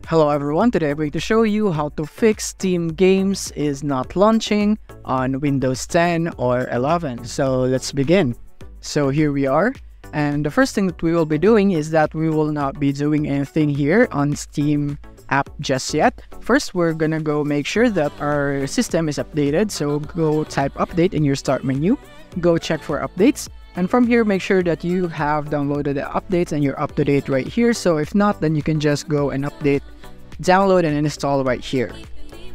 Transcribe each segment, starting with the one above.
Hello everyone, today I'm going to show you how to fix Steam Games is not launching on Windows 10 or 11. So let's begin. So here we are, and the first thing that we will be doing is that we will not be doing anything here on Steam app just yet. First, we're gonna go make sure that our system is updated. So go type update in your start menu, go check for updates. And from here, make sure that you have downloaded the updates and you're up to date right here. So if not, then you can just go and update, download and install right here.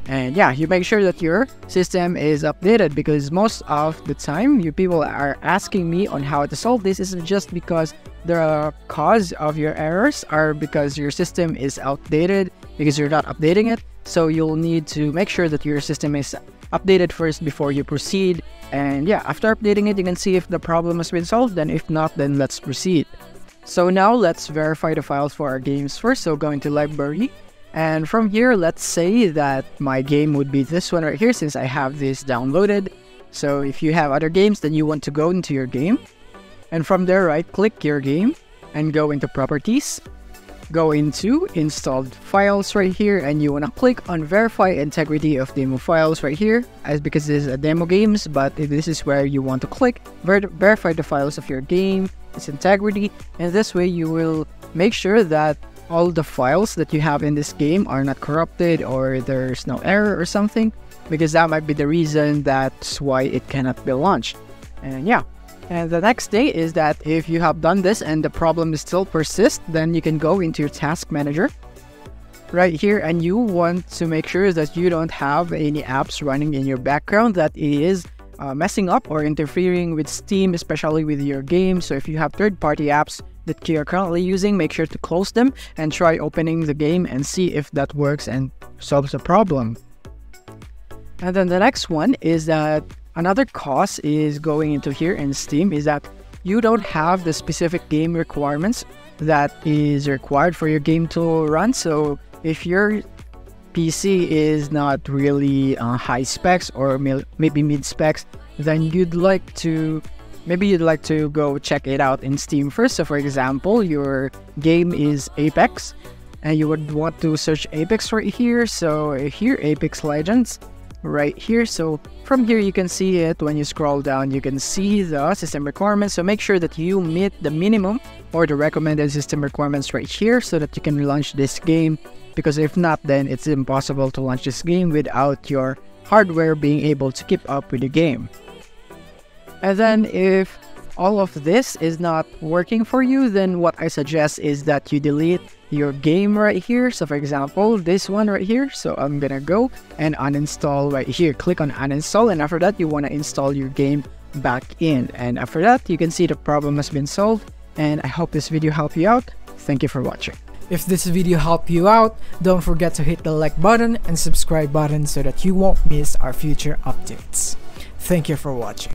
And yeah, you make sure that your system is updated, because most of the time you people are asking me on how to solve this. Is just because the cause of your errors are because your system is outdated, because you're not updating it. So you'll need to make sure that your system is updated first before you proceed. And yeah, after updating it, you can see if the problem has been solved, and if not, then let's proceed. So now let's verify the files for our games first. So go into library, and from here, let's say that my game would be this one right here, since I have this downloaded. So if you have other games, then you want to go into your game, and from there, right click your game and go into properties. Go into installed files right here, and you want to click on verify integrity of demo files right here, as because this is a demo games, but this is where you want to click verify the files of your game, its integrity, and this way you will make sure that all the files that you have in this game are not corrupted or there's no error or something, because that might be the reason that's why it cannot be launched. And yeah. And the next day is that if you have done this and the problem still persists, then you can go into your task manager right here, and you want to make sure that you don't have any apps running in your background that is messing up or interfering with Steam, especially with your game. So if you have third-party apps that you're currently using, make sure to close them and try opening the game and see if that works and solves the problem. And then the next one is that another cause is going into here in Steam is that you don't have the specific game requirements that is required for your game to run. So if your PC is not really high specs or maybe mid specs, then you'd like to go check it out in Steam first. So for example, your game is Apex and you would want to search Apex right here. So here, Apex Legends right here. So from here, you can see it. When you scroll down, you can see the system requirements. So make sure that you meet the minimum or the recommended system requirements right here so that you can launch this game, because if not, then it's impossible to launch this game without your hardware being able to keep up with the game. And then if all of this is not working for you, then what I suggest is that you delete your game right here. So for example, this one right here. So I'm gonna go and uninstall right here. Click on uninstall, and after that, you want to install your game back in. And after that, you can see the problem has been solved. And I hope this video helped you out. Thank you for watching. If this video helped you out, don't forget to hit the like button and subscribe button so that you won't miss our future updates. Thank you for watching.